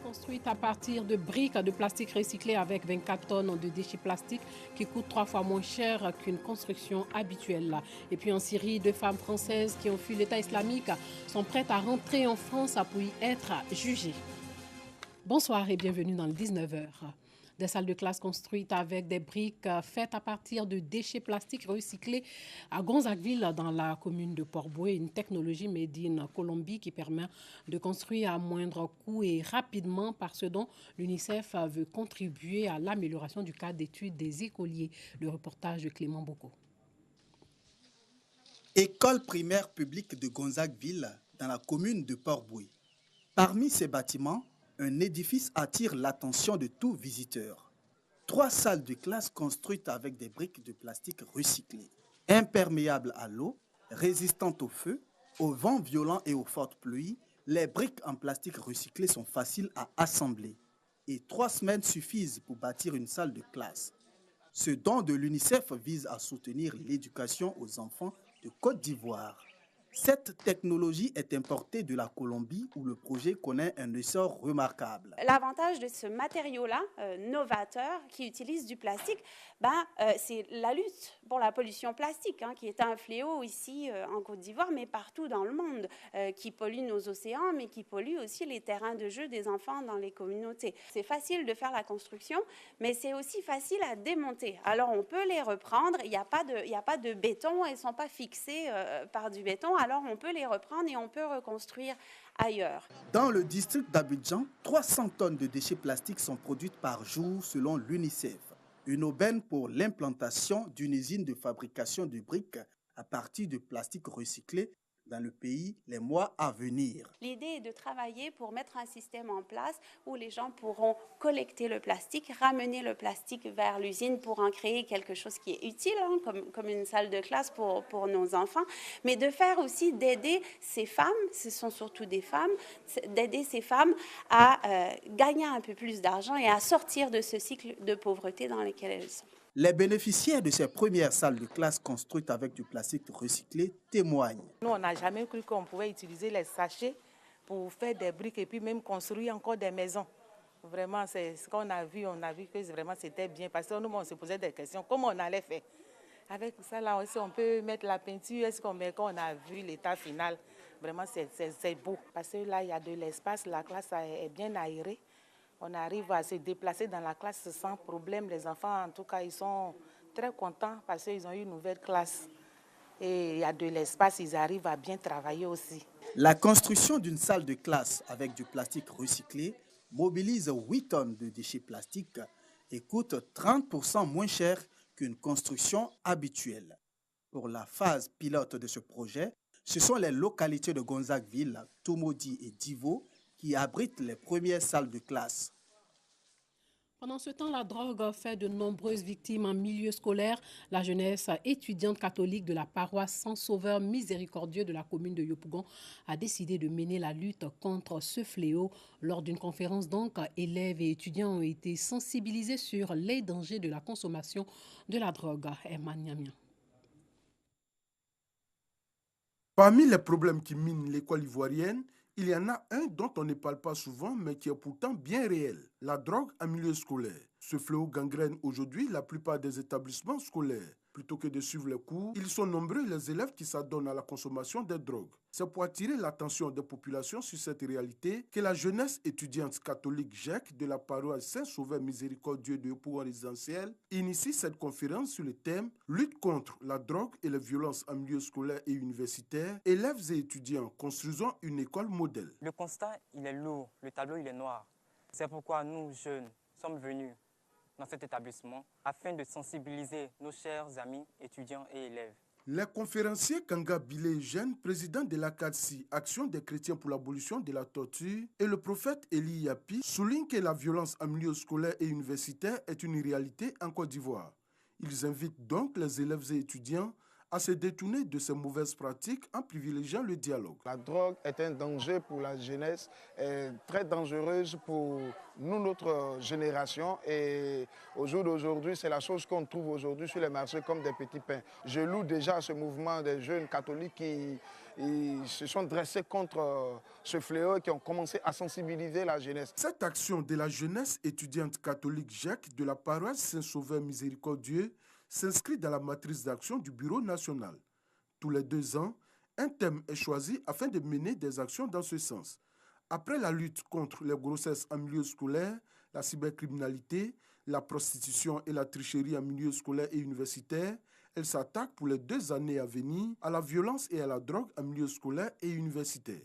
construite à partir de briques de plastique recyclées avec 24 tonnes de déchets plastiques qui coûtent 3 fois moins cher qu'une construction habituelle. Et puis en Syrie, 2 femmes françaises qui ont fui l'État islamique sont prêtes à rentrer en France pour y être jugées. Bonsoir et bienvenue dans le 19h. Des salles de classe construites avec des briques faites à partir de déchets plastiques recyclés à Gonzagueville dans la commune de Port-Bouët, une technologie made in Colombie qui permet de construire à moindre coût et rapidement, par ce dont l'UNICEF veut contribuer à l'amélioration du cadre d'études des écoliers. Le reportage de Clément Bocco. École primaire publique de Gonzagueville dans la commune de Port-Bouët. Parmi ces bâtiments, un édifice attire l'attention de tout visiteur. 3 salles de classe construites avec des briques de plastique recyclées, imperméables à l'eau, résistantes au feu, au vent violent et aux fortes pluies. Les briques en plastique recyclé sont faciles à assembler et 3 semaines suffisent pour bâtir une salle de classe. Ce don de l'UNICEF vise à soutenir l'éducation aux enfants de Côte d'Ivoire. Cette technologie est importée de la Colombie où le projet connaît un essor remarquable. L'avantage de ce matériau-là, novateur, qui utilise du plastique, c'est la lutte pour la pollution plastique, qui est un fléau ici en Côte d'Ivoire, mais partout dans le monde, qui pollue nos océans, mais qui pollue aussi les terrains de jeu des enfants dans les communautés. C'est facile de faire la construction, mais c'est aussi facile à démonter. Alors on peut les reprendre, il n'y a pas de béton, elles ne sont pas fixées par du béton, alors on peut les reprendre et on peut reconstruire ailleurs. Dans le district d'Abidjan, 300 tonnes de déchets plastiques sont produites par jour selon l'UNICEF. Une aubaine pour l'implantation d'une usine de fabrication de briques à partir de plastique recyclé dans le pays les mois à venir. L'idée est de travailler pour mettre un système en place où les gens pourront collecter le plastique, ramener le plastique vers l'usine pour en créer quelque chose qui est utile, comme une salle de classe pour nos enfants, mais de faire aussi d'aider ces femmes, ce sont surtout des femmes, d'aider ces femmes à gagner un peu plus d'argent et à sortir de ce cycle de pauvreté dans lequel elles sont. Les bénéficiaires de ces premières salles de classe construites avec du plastique recyclé témoignent. Nous, on n'a jamais cru qu'on pouvait utiliser les sachets pour faire des briques et puis même construire encore des maisons. Vraiment, c'est ce qu'on a vu que vraiment c'était bien parce que nous, on se posait des questions, comment on allait faire. Avec ça, là aussi, on peut mettre la peinture, est-ce qu'on met, quand on a vu l'état final, vraiment c'est beau. Parce que là, il y a de l'espace, la classe est bien aérée. On arrive à se déplacer dans la classe sans problème. Les enfants, en tout cas, ils sont très contents parce qu'ils ont eu une nouvelle classe. Et il y a de l'espace, ils arrivent à bien travailler aussi. La construction d'une salle de classe avec du plastique recyclé mobilise 8 tonnes de déchets plastiques et coûte 30% moins cher qu'une construction habituelle. Pour la phase pilote de ce projet, ce sont les localités de Gonzagueville, Tomodi et Divo qui abritent les premières salles de classe. Pendant ce temps, la drogue fait de nombreuses victimes en milieu scolaire. La jeunesse étudiante catholique de la paroisse Saint-Sauveur Miséricordieux de la commune de Yopougon a décidé de mener la lutte contre ce fléau. Lors d'une conférence, donc, élèves et étudiants ont été sensibilisés sur les dangers de la consommation de la drogue. Parmi les problèmes qui minent l'école ivoirienne, il y en a un dont on ne parle pas souvent, mais qui est pourtant bien réel, la drogue en milieu scolaire. Ce fléau gangrène aujourd'hui la plupart des établissements scolaires. Plutôt que de suivre les cours, ils sont nombreux les élèves qui s'adonnent à la consommation des drogues. C'est pour attirer l'attention des populations sur cette réalité que la jeunesse étudiante catholique GEC de la paroisse Saint-Sauveur Miséricordieux de Yopougon résidentiel initie cette conférence sur le thème « Lutte contre la drogue et les violences en milieu scolaire et universitaire, élèves et étudiants construisant une école modèle ». Le constat, il est lourd, le tableau, il est noir. C'est pourquoi nous, jeunes, sommes venus dans cet établissement afin de sensibiliser nos chers amis, étudiants et élèves. Les conférenciers Kanga Bilé Eugène, président de l'ACADSI, Action des chrétiens pour l'abolition de la torture, et le prophète Eli Yapi soulignent que la violence en milieu scolaire et universitaire est une réalité en Côte d'Ivoire. Ils invitent donc les élèves et étudiants à se détourner de ces mauvaises pratiques en privilégiant le dialogue. La drogue est un danger pour la jeunesse, très dangereuse pour nous, notre génération. Et au jour d'aujourd'hui, c'est la chose qu'on trouve aujourd'hui sur les marchés comme des petits pains. Je loue déjà ce mouvement des jeunes catholiques qui ils se sont dressés contre ce fléau et qui ont commencé à sensibiliser la jeunesse. Cette action de la jeunesse étudiante catholique Jacques de la paroisse Saint-Sauveur Miséricordieux s'inscrit dans la matrice d'action du Bureau national. Tous les 2 ans, un thème est choisi afin de mener des actions dans ce sens. Après la lutte contre les grossesses en milieu scolaire, la cybercriminalité, la prostitution et la tricherie en milieu scolaire et universitaire, elle s'attaque pour les 2 années à venir à la violence et à la drogue en milieu scolaire et universitaire.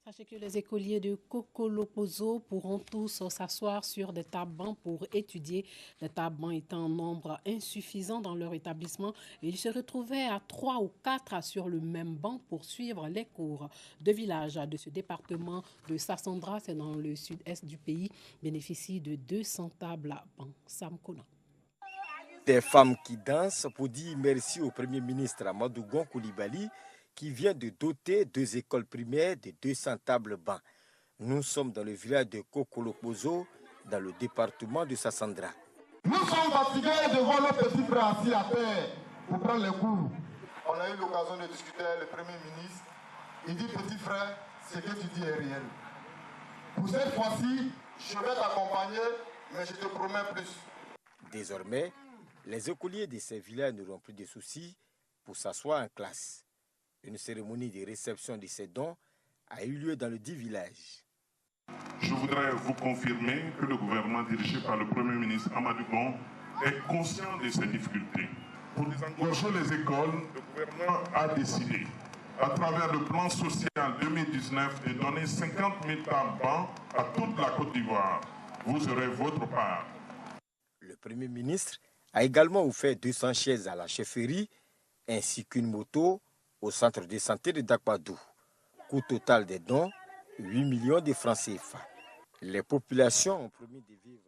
Sachez que les écoliers de Kokolopozo pourront tous s'asseoir sur des tables-bancs pour étudier. Les tables-bancs étant en nombre insuffisant dans leur établissement, ils se retrouvaient à 3 ou 4 sur le même banc pour suivre les cours. 2 villages de ce département de Sassandra, c'est dans le sud-est du pays, bénéficient de 200 tables-bancs. Sam Kona. Des femmes qui dansent pour dire merci au Premier ministre Amadou Gon Coulibaly qui vient de doter 2 écoles primaires de 200 tables-bancs. Nous sommes dans le village de Kokolopozo, dans le département de Sassandra. Nous sommes fatigués de voir nos petits frères assis à terre pour prendre les cours. On a eu l'occasion de discuter avec le Premier ministre. Il dit, petit frère, ce que tu dis est réel. Pour cette fois-ci, je vais t'accompagner, mais je te promets plus. Désormais, les écoliers de ces villages n'auront plus de soucis pour s'asseoir en classe. Une cérémonie de réception de ces dons a eu lieu dans le 10 villages. Je voudrais vous confirmer que le gouvernement dirigé par le Premier ministre Amadou Gon est conscient de ces difficultés. Pour désengorger les écoles, le gouvernement a décidé, à travers le plan social 2019, de donner 50 000 tables-bancs à toute la Côte d'Ivoire. Vous aurez votre part. Le Premier ministre a également offert 200 chaises à la chefferie ainsi qu'une moto au centre de santé de Dakpadou. Coût total des dons, 8 millions de francs CFA. Les populations ont promis de vivre.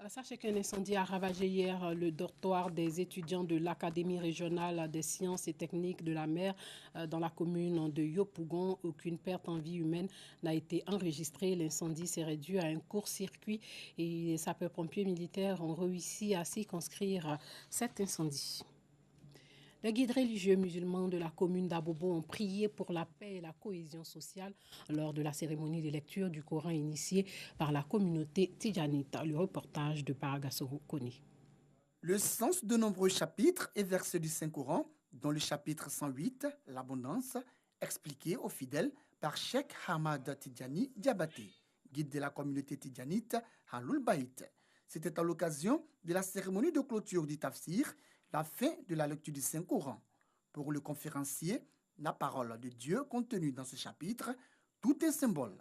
Sachez qu'un incendie a ravagé hier le dortoir des étudiants de l'Académie régionale des sciences et techniques de la mer dans la commune de Yopougon. Aucune perte en vie humaine n'a été enregistrée. L'incendie s'est réduit à un court-circuit et les sapeurs-pompiers militaires ont réussi à circonscrire cet incendie. Les guides religieux musulmans de la commune d'Abobo ont prié pour la paix et la cohésion sociale lors de la cérémonie de lecture du Coran initiée par la communauté tidjanite. Le reportage de Paragasoro Koni. Le sens de nombreux chapitres et versets du Saint-Coran, dont le chapitre 108, l'abondance, expliqué aux fidèles par Cheikh Hamad Tidjani Diabaté, guide de la communauté tidjanite à l'Ulbaït. C'était à l'occasion de la cérémonie de clôture du tafsir, la fin de la lecture du Saint-Coran. Pour le conférencier, la parole de Dieu contenue dans ce chapitre, tout est symbole.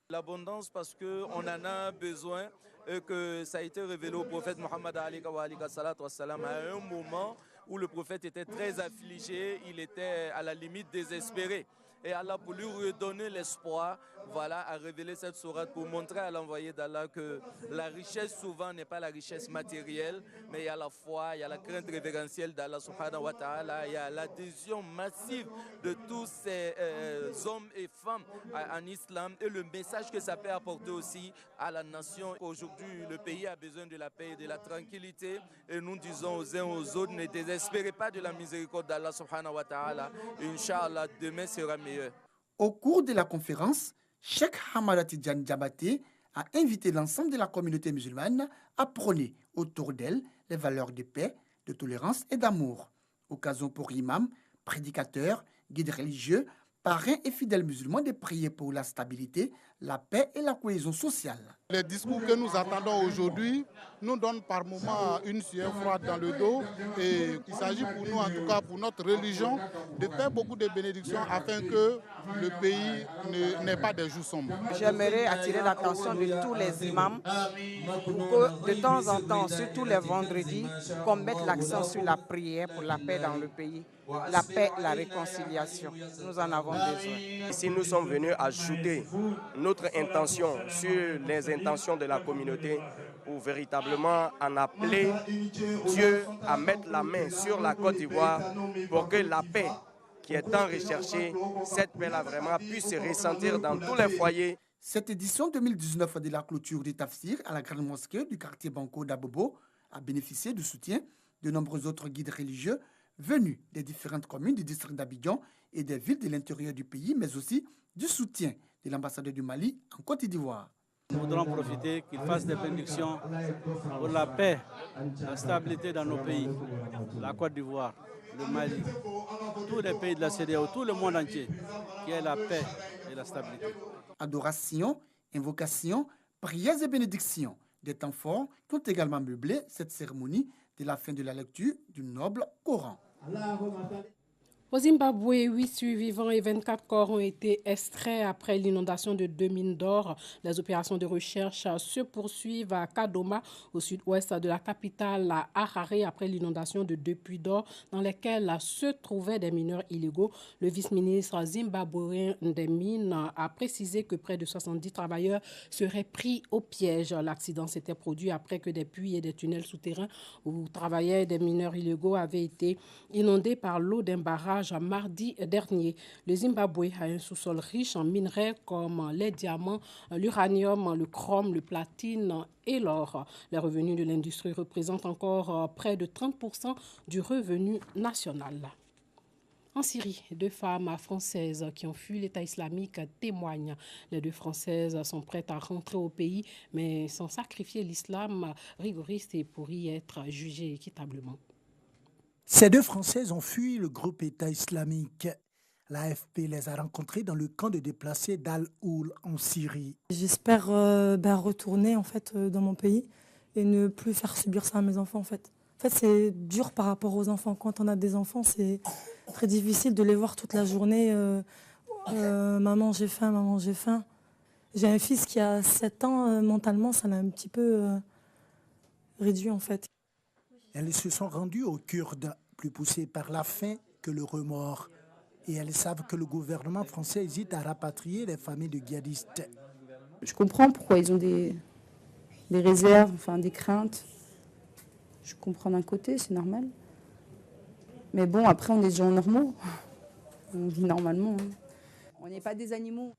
L'abondance parce qu'on en a besoin et que ça a été révélé au prophète Mohammed à un moment où le prophète était très affligé, il était à la limite désespéré. Et Allah, pour lui redonner l'espoir, voilà, a révélé cette sourate pour montrer à l'envoyé d'Allah que la richesse souvent n'est pas la richesse matérielle, mais il y a la foi, il y a la crainte révérentielle d'Allah subhanahu wa ta'ala, il y a l'adhésion massive de tous ces hommes et femmes en islam et le message que ça peut apporter aussi à la nation. Aujourd'hui, le pays a besoin de la paix et de la tranquillité et nous disons aux uns aux autres, ne désespérez pas de la miséricorde d'Allah subhanahu wa ta'ala. Inch'Allah, demain sera meilleur. Au cours de la conférence, Cheikh Hamad Tidjani Diabaté a invité l'ensemble de la communauté musulmane à prôner autour d'elle les valeurs de paix, de tolérance et d'amour. Occasion pour imams, prédicateurs, guides religieux, parrains et fidèles musulmans de prier pour la stabilité, la paix et la cohésion sociale. Les discours que nous attendons aujourd'hui nous donnent par moments une sueur froide dans le dos et il s'agit pour nous, en tout cas pour notre religion, de faire beaucoup de bénédictions afin que le pays n'ait pas des jours sombres. J'aimerais attirer l'attention de tous les imams pour que de temps en temps, surtout les vendredis, qu'on mette l'accent sur la prière pour la paix dans le pays. La paix, la réconciliation, nous en avons besoin. Ici, nous sommes venus ajouter notre intention sur les intentions de la communauté pour véritablement en appeler Dieu à mettre la main sur la Côte d'Ivoire pour que la paix qui est tant recherchée, cette paix-là vraiment puisse se ressentir dans tous les foyers. Cette édition 2019 de la clôture du Tafsir à la grande mosquée du quartier Banco d'Abobo a bénéficié du soutien de nombreux autres guides religieux venus des différentes communes du district d'Abidjan et des villes de l'intérieur du pays, mais aussi du soutien de l'ambassadeur du Mali en Côte d'Ivoire. Nous voudrons profiter qu'il fasse des bénédictions pour la paix, la stabilité dans nos pays, la Côte d'Ivoire, le Mali, tous les pays de la CEDEAO, tout le monde entier, qui ait la paix et la stabilité. Adoration, invocation, prières et bénédictions, des temps forts qui ont également meublé cette cérémonie de la fin de la lecture du noble Coran. Au Zimbabwe, 8 survivants et 24 corps ont été extraits après l'inondation de 2 mines d'or. Les opérations de recherche se poursuivent à Kadoma, au sud-ouest de la capitale, à Harare, après l'inondation de 2 puits d'or dans lesquels se trouvaient des mineurs illégaux. Le vice-ministre zimbabwéen des mines a précisé que près de 70 travailleurs seraient pris au piège. L'accident s'était produit après que des puits et des tunnels souterrains où travaillaient des mineurs illégaux avaient été inondés par l'eau d'un barrage mardi dernier. Le Zimbabwe a un sous-sol riche en minerais comme les diamants, l'uranium, le chrome, le platine et l'or. Les revenus de l'industrie représentent encore près de 30% du revenu national. En Syrie, 2 femmes françaises qui ont fui l'État islamique témoignent. Les 2 Françaises sont prêtes à rentrer au pays, mais sans sacrifier l'islam rigoriste et pour y être jugées équitablement. Ces 2 Françaises ont fui le groupe État islamique. L'AFP les a rencontrées dans le camp de déplacés d'Al-Houl en Syrie. J'espère retourner en fait, dans mon pays et ne plus faire subir ça à mes enfants. En fait, c'est dur par rapport aux enfants. Quand on a des enfants, c'est très difficile de les voir toute la journée. Maman, j'ai faim, maman, j'ai faim. J'ai un fils qui a 7 ans. Mentalement, ça l'a un petit peu réduit en fait. Elles se sont rendues aux Kurdes, plus poussées par la faim que le remords. Et elles savent que le gouvernement français hésite à rapatrier les familles de djihadistes. Je comprends pourquoi ils ont des réserves, enfin des craintes. Je comprends d'un côté, c'est normal. Mais bon, après, on est des gens normaux. On vit normalement. On n'est pas des animaux.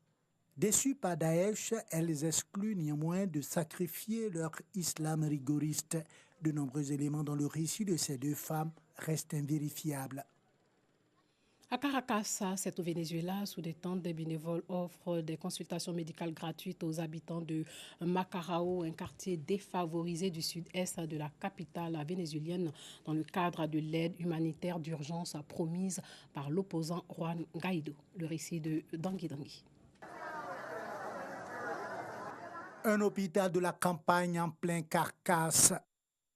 Déçues par Daesh, elles excluent néanmoins de sacrifier leur islam rigoriste. De nombreux éléments dans le récit de ces 2 femmes restent invérifiables. À Caracas, c'est au Venezuela, sous des tentes, des bénévoles offrent des consultations médicales gratuites aux habitants de Macarao, un quartier défavorisé du sud-est de la capitale vénézuélienne, dans le cadre de l'aide humanitaire d'urgence promise par l'opposant Juan Guaido. Le récit de Dangui Dangui. Un hôpital de la campagne en plein Caracas.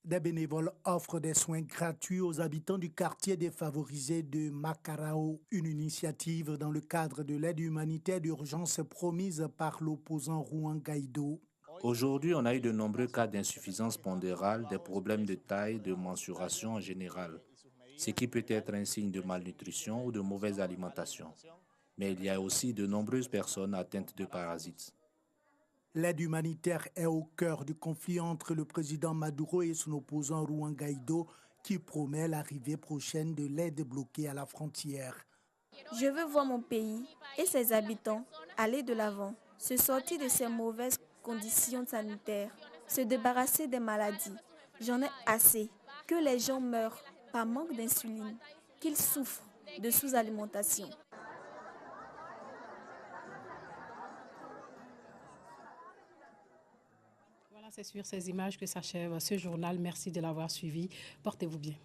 Des bénévoles offrent des soins gratuits aux habitants du quartier défavorisé de Macarao, une initiative dans le cadre de l'aide humanitaire d'urgence promise par l'opposant Juan Guaido. Aujourd'hui, on a eu de nombreux cas d'insuffisance pondérale, des problèmes de taille, de mensuration en général, ce qui peut être un signe de malnutrition ou de mauvaise alimentation. Mais il y a aussi de nombreuses personnes atteintes de parasites. L'aide humanitaire est au cœur du conflit entre le président Maduro et son opposant Juan Guaido, qui promet l'arrivée prochaine de l'aide bloquée à la frontière. Je veux voir mon pays et ses habitants aller de l'avant, se sortir de ces mauvaises conditions sanitaires, se débarrasser des maladies. J'en ai assez que les gens meurent par manque d'insuline, qu'ils souffrent de sous-alimentation. C'est sur ces images que s'achève ce journal. Merci de l'avoir suivi. Portez-vous bien.